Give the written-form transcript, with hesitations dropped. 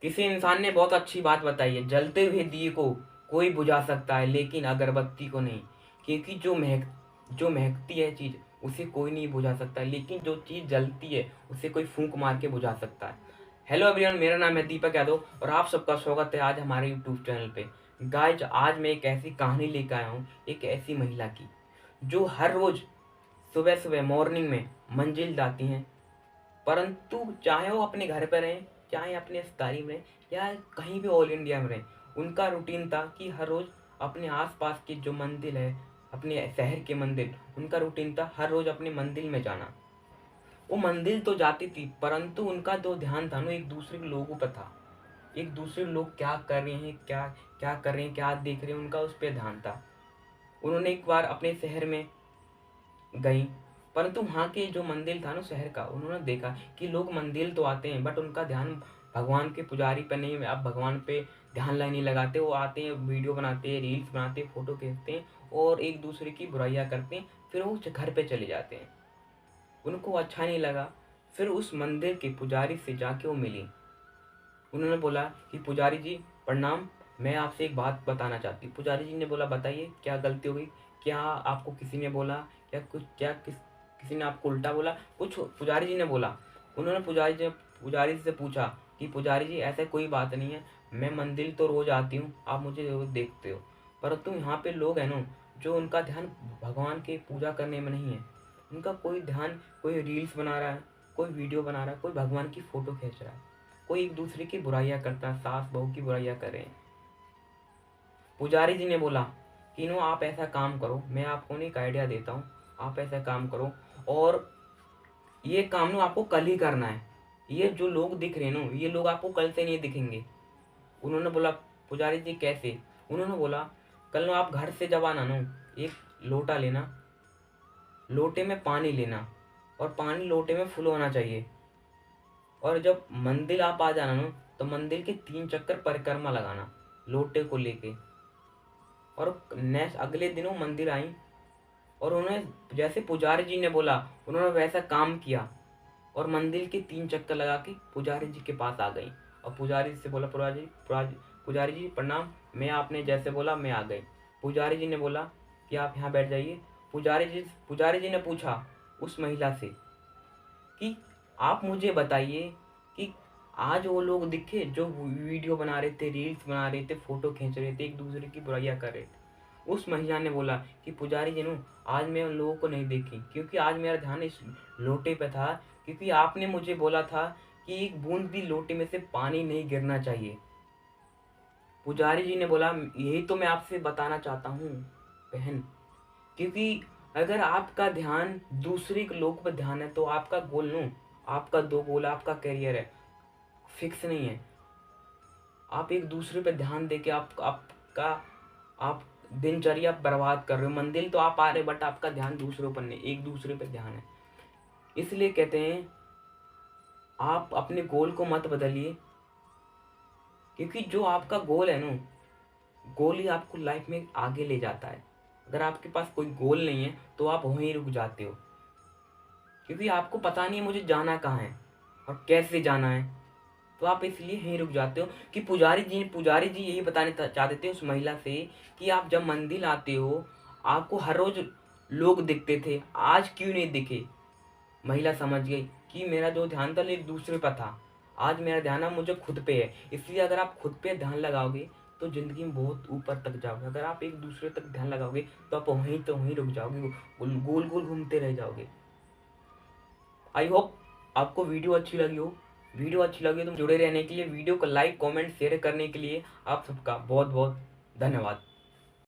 किसी इंसान ने बहुत अच्छी बात बताई है, जलते हुए दिए को कोई बुझा सकता है लेकिन अगरबत्ती को नहीं। क्योंकि जो महकती है चीज़ उसे कोई नहीं बुझा सकता, लेकिन जो चीज़ जलती है उसे कोई फूंक मार के बुझा सकता है। हेलो एवरीवन, मेरा नाम है दीपक यादव और आप सबका स्वागत है आज हमारे यूट्यूब चैनल पे। गाइज, आज मैं एक ऐसी कहानी लेकर आया हूँ, एक ऐसी महिला की जो हर रोज़ सुबह सुबह मॉर्निंग में मंजिल जाती हैं, परंतु चाहे वो अपने घर पर रहें, चाहे अपने रिश्तेदारी में या कहीं भी ऑल इंडिया में रहें, उनका रूटीन था कि हर रोज़ अपने आसपास के जो मंदिर है, अपने शहर के मंदिर, उनका रूटीन था हर रोज़ अपने मंदिर में जाना। वो मंदिर तो जाती थी, परंतु उनका जो ध्यान था ना एक दूसरे के लोगों पर था। एक दूसरे लोग क्या कर रहे हैं, क्या क्या कर रहे हैं, क्या देख रहे हैं, उनका उस पर ध्यान था। उन्होंने एक बार अपने शहर में गई, परंतु वहाँ के जो मंदिर था ना शहर का, उन्होंने देखा कि लोग मंदिर तो आते हैं बट उनका ध्यान भगवान के पुजारी पे नहीं है। अब भगवान पे ध्यान नहीं लगाते, वो आते हैं, वीडियो बनाते हैं, रील्स बनाते हैं, फोटो खींचते हैं और एक दूसरे की बुराइयां करते हैं, फिर वो घर पे चले जाते हैं। उनको अच्छा नहीं लगा। फिर उस मंदिर के पुजारी से जाके वो मिली। उन्होंने बोला कि पुजारी जी प्रणाम, मैं आपसे एक बात बताना चाहती हूँ। पुजारी जी ने बोला बताइए क्या गलती हो गई, क्या आपको किसी ने बोला, किसी ने आपको उल्टा बोला कुछ? पुजारी जी ने बोला। उन्होंने पुजारी से पूछा कि पुजारी जी ऐसा कोई बात नहीं है, मैं मंदिर तो रोज आती हूँ, आप मुझे रोज देखते हो, परंतु यहाँ पे लोग हैं ना जो उनका ध्यान भगवान के पूजा करने में नहीं है। उनका कोई ध्यान, कोई रील्स बना रहा है, कोई वीडियो बना रहा है, कोई भगवान की फोटो खींच रहा है, कोई एक दूसरे की बुराइयां करता है, सास बहू की बुराइयां कर रहे हैं। पुजारी जी ने बोला कि नो आप ऐसा काम करो, मैं आपको एक आइडिया देता हूँ, आप ऐसा काम करो और ये काम ना आपको कल ही करना है। ये जो लोग दिख रहे हैं ना, ये लोग आपको कल से नहीं दिखेंगे। उन्होंने बोला पुजारी जी कैसे? उन्होंने बोला कल ना आप घर से जब आना ना, एक लोटा लेना, लोटे में पानी लेना और पानी लोटे में फुल होना चाहिए, और जब मंदिर आप आ जाना ना तो मंदिर के 3 चक्कर परिक्रमा लगाना लोटे को लेके। और नेक्स्ट अगले दिन वो मंदिर आई और उन्होंने जैसे पुजारी जी ने बोला उन्होंने वैसा काम किया और मंदिर के 3 चक्कर लगा के पुजारी जी के पास आ गई। और पुजारी जी से बोला पुजारी जी प्रणाम, मैं आपने जैसे बोला मैं आ गई। पुजारी जी ने बोला कि आप यहाँ बैठ जाइए। पुजारी जी ने पूछा उस महिला से कि आप मुझे बताइए कि आज वो लोग दिखे जो वीडियो बना रहे थे, रील्स बना रहे थे, फोटो खींच रहे थे, एक दूसरे की बुराइयां कर रहे थे। उस महिला ने बोला कि पुजारी जी नु आज मैं उन लोगों को नहीं देखी, क्योंकि आज मेरा ध्यान इस लोटे पे था, क्योंकि आपने मुझे बोला था कि एक बूंद भी लोटे में से पानी नहीं गिरना चाहिए। पुजारी जी ने बोला यही तो मैं आपसे बताना चाहता हूँ बहन, क्योंकि अगर आपका ध्यान दूसरे के लोग पर ध्यान है तो आपका गोल नो, आपका दो गोल, आपका करियर है, फिक्स नहीं है। आप एक दूसरे पे ध्यान देके आप दिनचर्या बर्बाद कर रहे हो। मंदिर तो आप आ रहे बट आपका ध्यान दूसरों पर नहीं, एक दूसरे पे ध्यान है। इसलिए कहते हैं आप अपने गोल को मत बदलिए, क्योंकि जो आपका गोल है ना, गोल ही आपको लाइफ में आगे ले जाता है। अगर आपके पास कोई गोल नहीं है तो आप वहीं रुक जाते हो, क्योंकि आपको पता नहीं है मुझे जाना कहाँ है और कैसे जाना है, तो आप इसलिए यहीं रुक जाते हो। कि पुजारी जी यही बताने चाहते थे उस महिला से कि आप जब मंदिर आते हो आपको हर रोज लोग दिखते थे, आज क्यों नहीं दिखे? महिला समझ गई कि मेरा जो ध्यान था एक दूसरे पर था, आज मेरा ध्यान अब मुझे खुद पे है। इसलिए अगर आप खुद पे ध्यान लगाओगे तो जिंदगी में बहुत ऊपर तक जाओगे। अगर आप एक दूसरे तक ध्यान लगाओगे तो आप वहीं तो वहीं रुक जाओगे, गोल गोल घूमते रह जाओगे। आई होप आपको वीडियो अच्छी लगी हो। वीडियो अच्छी लगी तो जुड़े रहने के लिए, वीडियो को लाइक कमेंट शेयर करने के लिए आप सबका बहुत बहुत धन्यवाद।